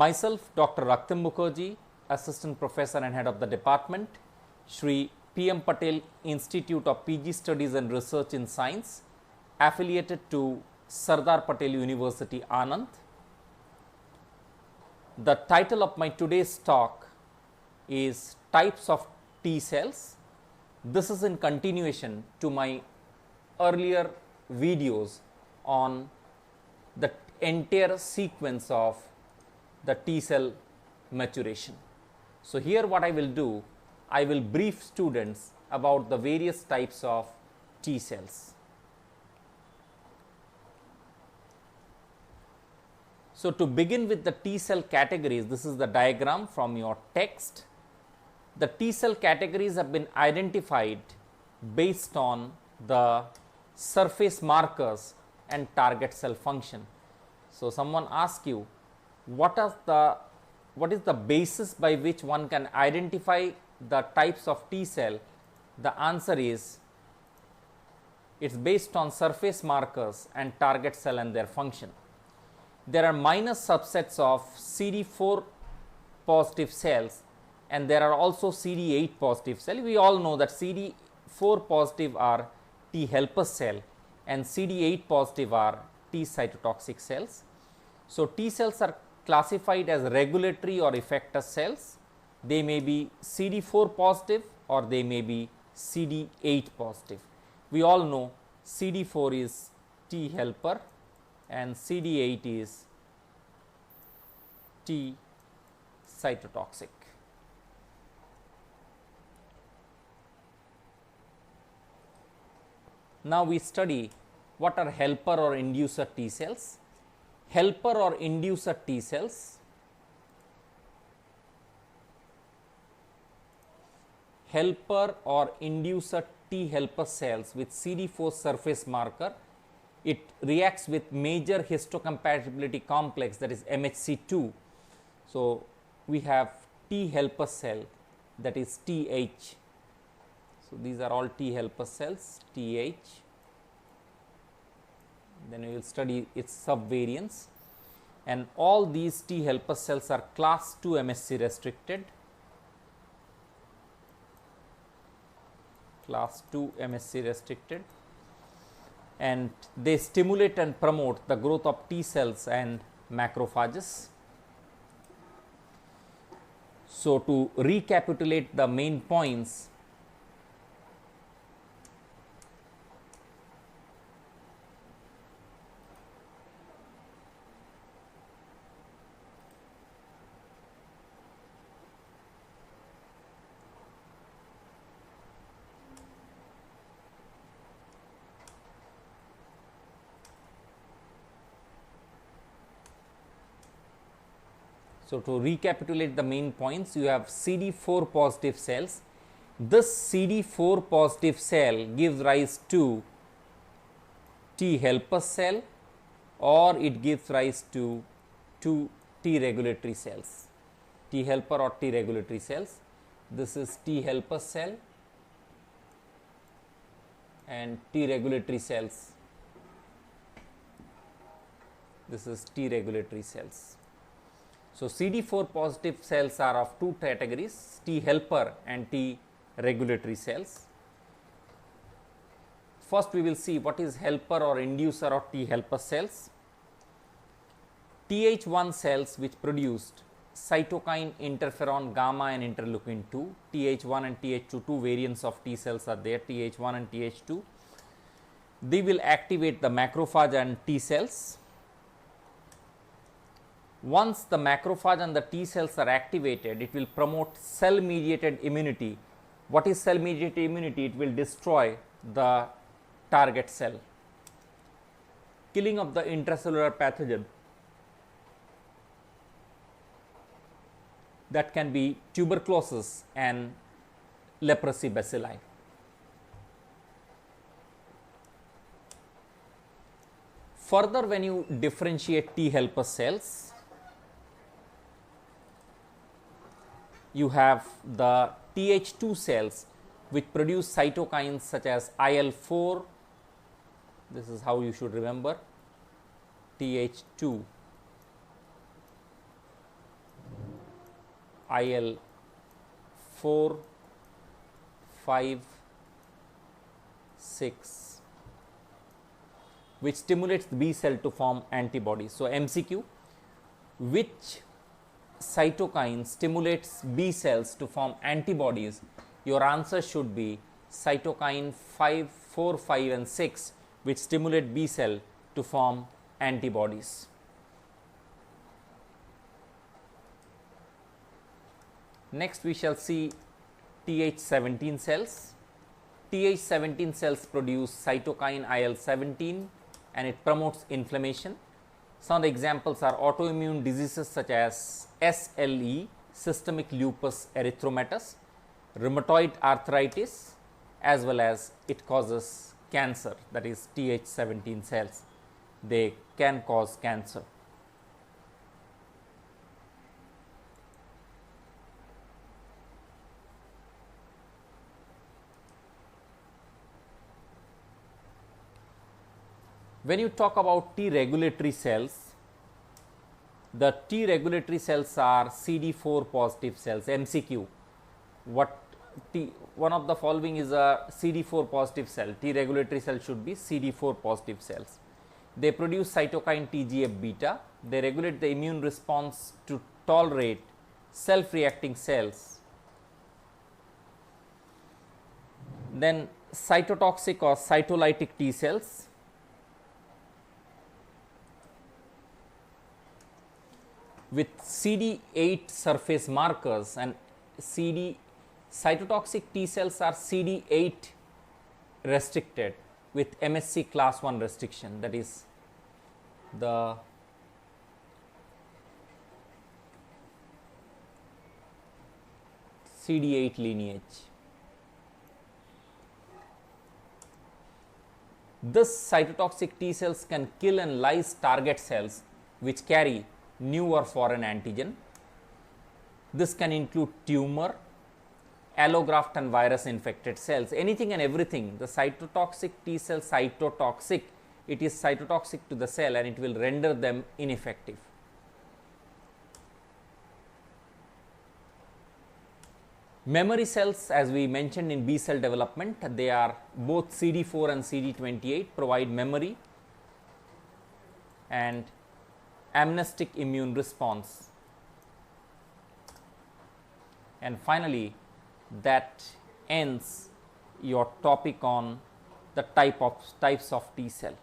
Myself, Dr. Raktim Mukherjee, Assistant Professor and Head of the Department, Shri P. M. Patel Institute of PG Studies and Research in Science, affiliated to Sardar Patel University, Anand. The title of my today's talk is Types of T cells. This is in continuation to my earlier videos on the entire sequence of the T cell maturation. So, here what I will do, I will brief students about the various types of T cells. So, to begin with the T cell categories, this is the diagram from your text. The T cell categories have been identified based on the surface markers and target cell function. So, someone asks you what is the basis by which one can identify the types of T cell? The answer is it is based on surface markers and target cell and their function. There are minor subsets of CD4 positive cells and there are also CD8 positive cells. We all know that CD4 positive are T helper cell and CD8 positive are T cytotoxic cells. So, T cells are classified as regulatory or effector cells. They may be CD4 positive or they may be CD8 positive. We all know CD4 is T helper and CD8 is T cytotoxic. Now, we study what are helper or inducer T cells. Helper or inducer T cells, helper or inducer T helper cells with CD4 surface marker, it reacts with major histocompatibility complex, that is MHC2. So, we have T helper cell, that is TH. So, these are all T helper cells, TH. Then we will study its subvariants, and all these T helper cells are class 2 MHC restricted, class 2 MHC restricted, and they stimulate and promote the growth of T cells and macrophages. So, to recapitulate the main points, to recapitulate the main points, you have CD4 positive cells. This CD4 positive cell gives rise to T helper cell or it gives rise to two T regulatory cells, T helper or T regulatory cells. This is T helper cell and T regulatory cells. This is T regulatory cells. So, CD4 positive cells are of two categories, T helper and T regulatory cells. First, we will see what is helper or inducer of T helper cells. Th1 cells which produced cytokine, interferon gamma and interleukin 2, Th1 and Th2, two variants of T cells are there, Th1 and Th2. They will activate the macrophage and T cells. Once the macrophage and the T cells are activated, it will promote cell mediated immunity. What is cell mediated immunity? It will destroy the target cell, killing of the intracellular pathogen that can be tuberculosis and leprosy bacilli. Further, when you differentiate T helper cells, you have the Th2 cells which produce cytokines such as IL-4. This is how you should remember Th2. IL 4, 5, 6, which stimulates the B cell to form antibodies. So, MCQ, which cytokine stimulates B cells to form antibodies? Your answer should be cytokine 5, 4, 5 and 6, which stimulate B cell to form antibodies. Next we shall see Th17 cells. Th17 cells produce cytokine IL-17 and it promotes inflammation. Some of the examples are autoimmune diseases such as SLE, systemic lupus erythematosus, rheumatoid arthritis, as well as it causes cancer, that is Th17 cells. They can cause cancer. When you talk about T regulatory cells, the T regulatory cells are CD4 positive cells. MCQ, one of the following is a CD4 positive cell. T regulatory cell should be CD4 positive cells. They produce cytokine TGF beta. They regulate the immune response to tolerate self-reacting cells. Then cytotoxic or cytolytic T cells. With CD8 surface markers, and cytotoxic T cells are CD8 restricted with MSC class 1 restriction, that is the CD8 lineage. Thus, cytotoxic T cells can kill and lyse target cells which carry new or foreign antigen. This can include tumor, allograft and virus infected cells, anything and everything. The cytotoxic T cell cytotoxic, it is cytotoxic to the cell and it will render them ineffective. Memory cells, as we mentioned in B cell development, they are both CD4 and CD28, provide memory and amnestic immune response. And finally, that ends your topic on the types of T cell.